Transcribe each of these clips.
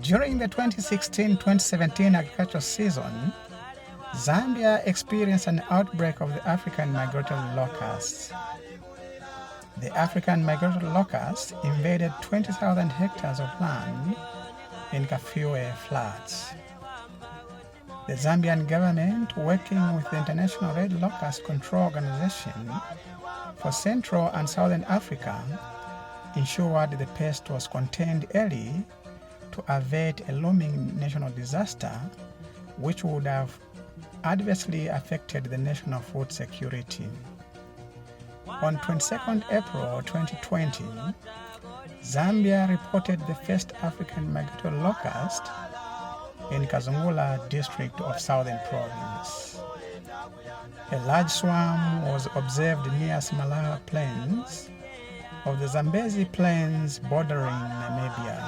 During the 2016-2017 agricultural season, Zambia experienced an outbreak of the African migratory locust. The African migratory locust invaded 20,000 hectares of land in Kafue floods. The Zambian government, working with the International Red Locust Control Organization for Central and Southern Africa, ensured the pest was contained early to avert a looming national disaster which would have adversely affected the national food security. On 22nd April 2020, Zambia reported the first African migratory locust in Kazungula district of Southern Province. A large swarm was observed near Smalaha Plains of the Zambezi Plains bordering Namibia.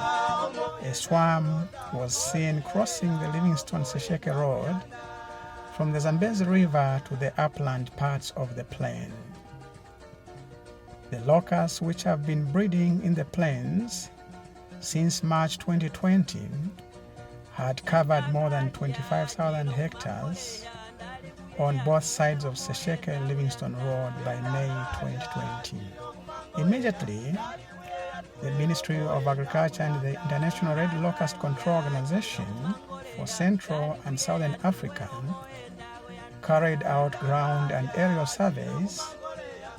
A swarm was seen crossing the Livingstone-Sesheke Road from the Zambezi River to the upland parts of the plain. The locusts, which have been breeding in the plains since March 2020, had covered more than 25,000 hectares on both sides of Sesheke and Livingstone Road by May 2020. Immediately, the Ministry of Agriculture and the International Red Locust Control Organization for Central and Southern Africa carried out ground and aerial surveys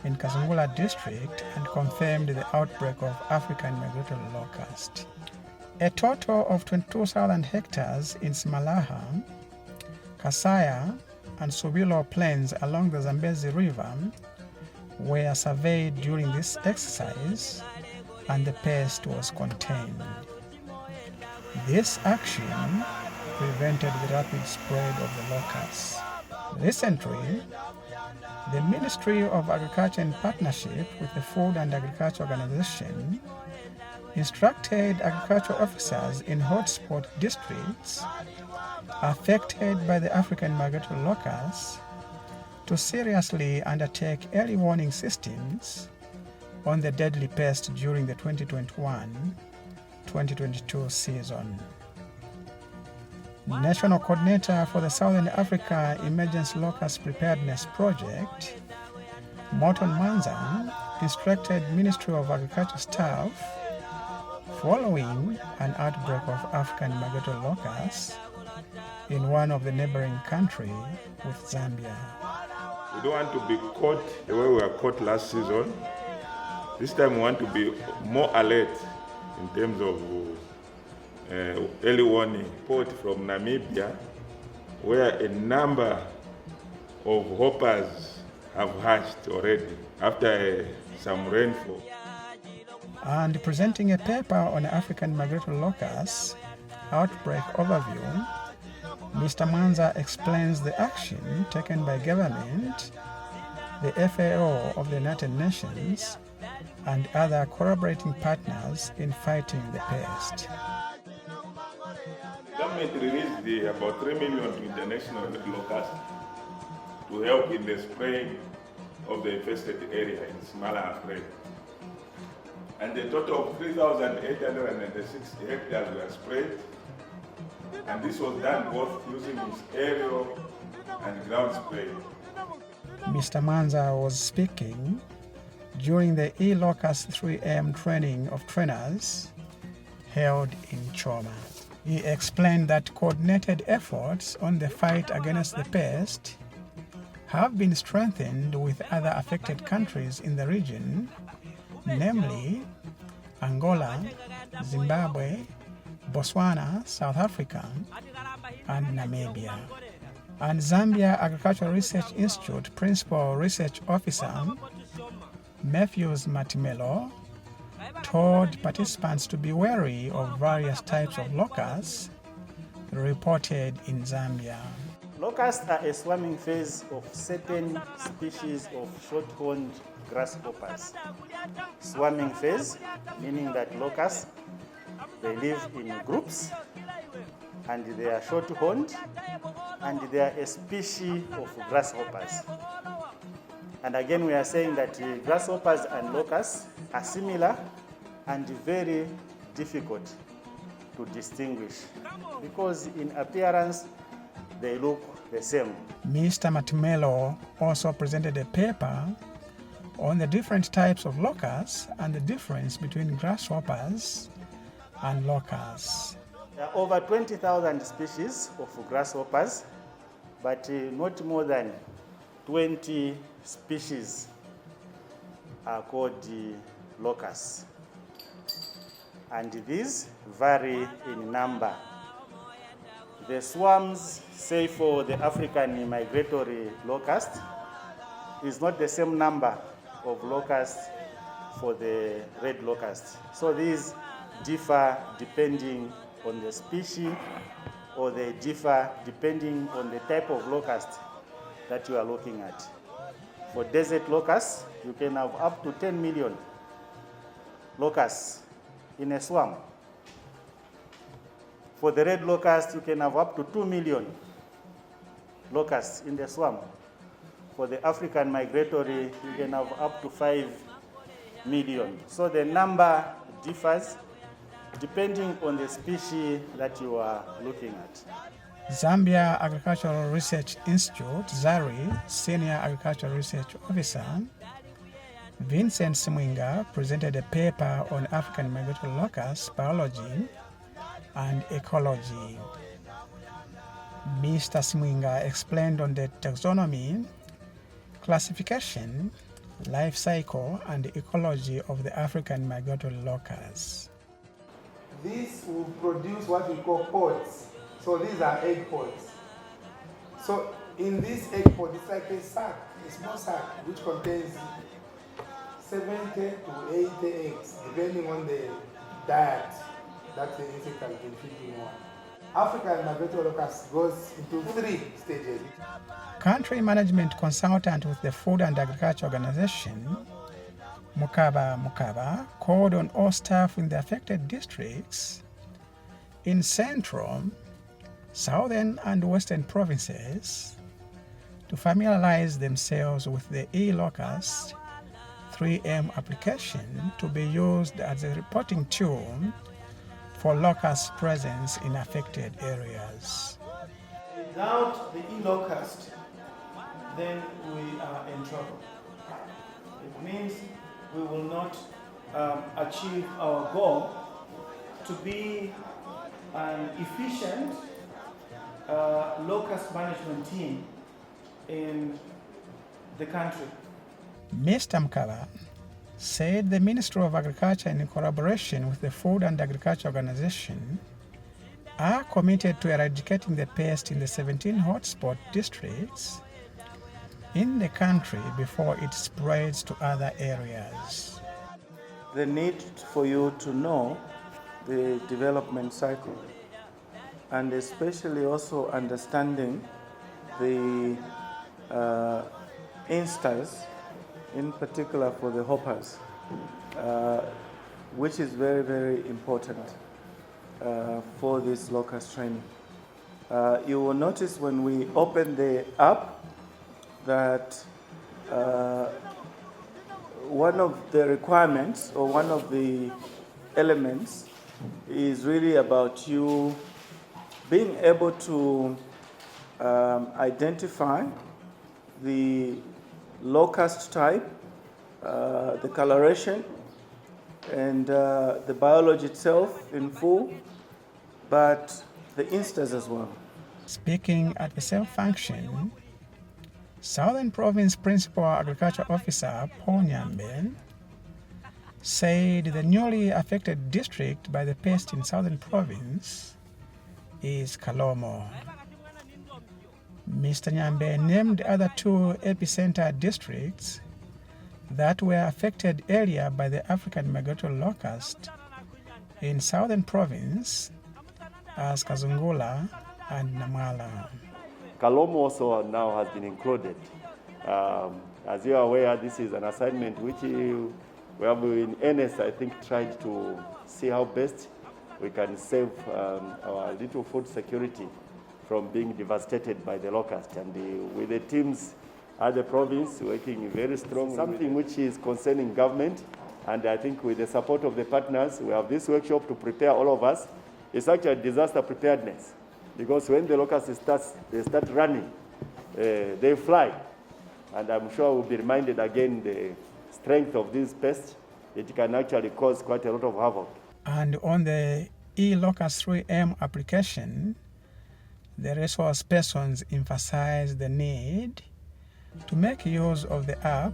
in Kazungula district and confirmed the outbreak of African migratory locust. A total of 22,000 hectares in Smalaha, Kasaya, and Subilo plains along the Zambezi River were surveyed during this exercise, and the pest was contained. This action prevented the rapid spread of the locusts. Recently, the Ministry of Agriculture, in partnership with the Food and Agriculture Organization, instructed agricultural officers in hotspot districts affected by the African migratory locusts to seriously undertake early warning systems on the deadly pest during the 2021-2022 season. National Coordinator for the Southern Africa Emergency Locust Preparedness Project, Morton Manza, instructed Ministry of Agriculture staff following an outbreak of African migratory locusts in one of the neighboring countries with Zambia. We don't want to be caught the way we were caught last season. This time we want to be more alert in terms of early warning. Report from Namibia, where a number of hoppers have hatched already after some rainfall. And presenting a paper on African migratory locusts outbreak overview, Mr. Manza explains the action taken by government, the FAO of the United Nations, and other collaborating partners in fighting the pest. The government released about 3 million to international locusts to help in the spraying of the infested area in Smalaha Plain. And a total of 3,896 hectares were sprayed, and this was done both using aerial and ground spray. Mr. Manza was speaking during the E-LOCUST 3M training of trainers held in Choma. He explained that coordinated efforts on the fight against the pest have been strengthened with other affected countries in the region, namely Angola, Zimbabwe, Botswana, South Africa, and Namibia. And Zambia Agricultural Research Institute Principal Research Officer Matthews Matimelo told participants to be wary of various types of locusts reported in Zambia. Locusts are a swarming phase of certain species of short-horned grasshoppers. Swarming phase, meaning that locusts, they live in groups and they are short-horned and they are a species of grasshoppers. And again, we are saying that grasshoppers and locusts are similar and very difficult to distinguish, because in appearance they look the same. Mr. Matumelo also presented a paper on the different types of locusts and the difference between grasshoppers and locusts. There are over 20,000 species of grasshoppers, but not more than 20 species are called locusts. And these vary in number. The swarms, say for the African migratory locust, is not the same number of locusts for the red locust. So these differ depending on the species, or they differ depending on the type of locust that you are looking at. For desert locusts, you can have up to 10 million locusts in a swarm. For the red locust, you can have up to 2 million locusts in the swarm. For the African migratory, you can have up to 5 million. So the number differs depending on the species that you are looking at. Zambia Agricultural Research Institute, ZARI, Senior Agricultural Research Officer, Vincent Simwinga presented a paper on African migratory locusts biology and ecology. Mr. Simwinga explained on the taxonomy, classification, life cycle, and ecology of the African migratory locusts. This will produce what we call pods. So these are egg pods. So in this egg pod, it's like a sack, a small sack, which contains 70 to 80 eggs, depending on the diet that the insect has been feeding on. African migratory locust goes into 3 stages. Country management consultant with the Food and Agriculture Organization, Mukaba, called on all staff in the affected districts in Central, Southern and Western provinces to familiarize themselves with the E-LOCUST 3M application to be used as a reporting tool for locust presence in affected areas. Without the E-LOCUST, then we are in trouble. It means we will not achieve our goal to be an efficient locust management team in the country. Mr. Mkaba said the Ministry of Agriculture, in collaboration with the Food and Agriculture Organization, are committed to eradicating the pest in the 17 hotspot districts in the country before it spreads to other areas. The need for you to know the development cycle, and especially also understanding the instars, in particular for the hoppers, which is very, very important for this locust training. You will notice when we open the app that one of the requirements or one of the elements is really about you being able to identify the locust type, the coloration, and the biology itself in full, but the instars as well. Speaking at the same function, Southern Province Principal Agriculture Officer Paul Nyambe said the newly affected district by the pest in Southern Province is Kalomo. Mr. Nyambe named other 2 epicenter districts that were affected earlier by the African migratory locust in Southern Province as Kazungula and Namala. Kalomo also now has been included. As you are aware, this is an assignment which we have in earnest, I think, tried to see how best we can save our little food security from being devastated by the locust. And with the teams at the province working very strong, something which is concerning government, and I think with the support of the partners, we have this workshop to prepare all of us It's actually disaster preparedness, because when the locusts start running, they fly. And I'm sure we'll be reminded again the strength of these pests. It can actually cause quite a lot of havoc. And on the E-LOCUST 3M application, the resource persons emphasize the need to make use of the app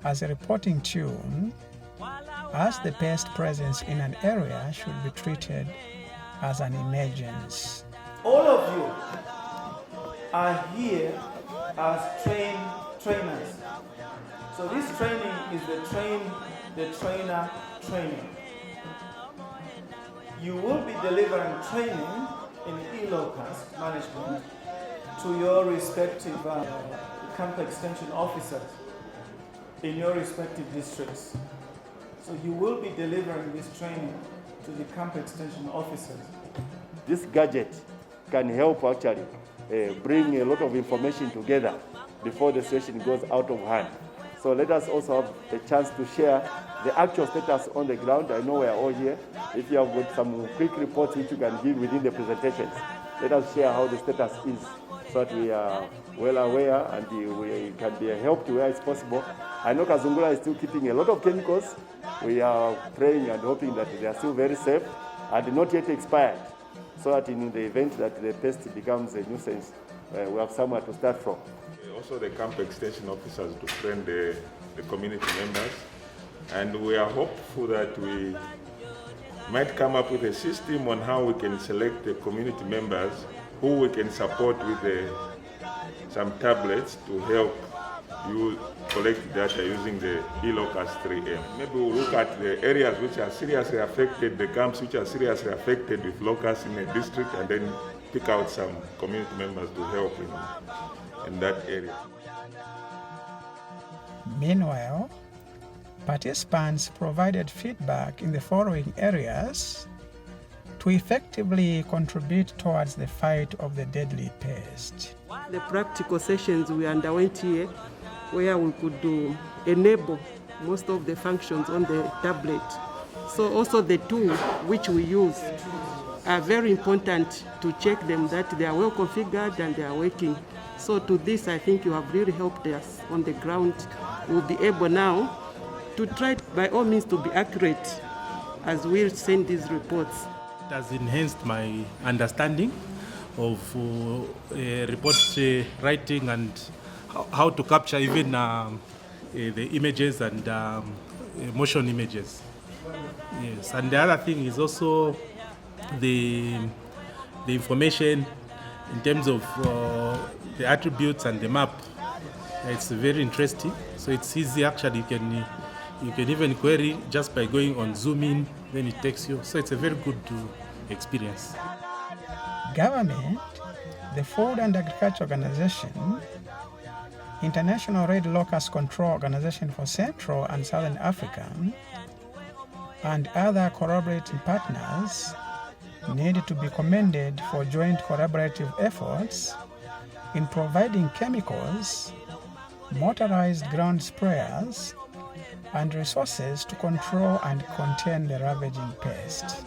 as a reporting tool, as the pest presence in an area should be treated as an emergency. All of you are here as trainers. So this training is the trainer training. You will be delivering training in E-LOCUST management to your respective camp extension officers in your respective districts. So you will be delivering this training to the camp extension officers. This gadget can help actually bring a lot of information together before the situation goes out of hand. So let us also have the chance to share the actual status on the ground. I know we are all here. If you have got some quick reports which you can give within the presentations, let us share how the status is so that we are well aware and we can be a help to where it's possible. I know Kazungula is still keeping a lot of chemicals. We are praying and hoping that they are still very safe and not yet expired, so that in the event that the pest becomes a nuisance, we have somewhere to start from. Also the camp extension officers to train the community members, and we are hopeful that we might come up with a system on how we can select the community members who we can support with some tablets to help you collect data using the E-LOCUST 3M. Maybe we'll look at the areas which are seriously affected, the camps which are seriously affected with locusts in a district, and then pick out some community members to help in that area. Meanwhile, participants provided feedback in the following areas to effectively contribute towards the fight of the deadly pest. The practical sessions we underwent here, where we could enable most of the functions on the tablet. So also the tools which we use are very important to check them that they are well configured and they are working. So to this, I think you have really helped us on the ground. We'll be able now to try by all means to be accurate as we send these reports. It has enhanced my understanding of report writing and how to capture even the images and motion images. Yes, and the other thing is also the information in terms of the attributes and the map. It's very interesting. So it's easy actually. You can even query just by going on zoom in, then it takes you. So it's a very good experience. Government, the Food and Agriculture Organization, International Red Locust Control Organization for Central and Southern Africa, and other collaborating partners need to be commended for joint collaborative efforts in providing chemicals, motorized ground sprayers, and resources to control and contain the ravaging pest.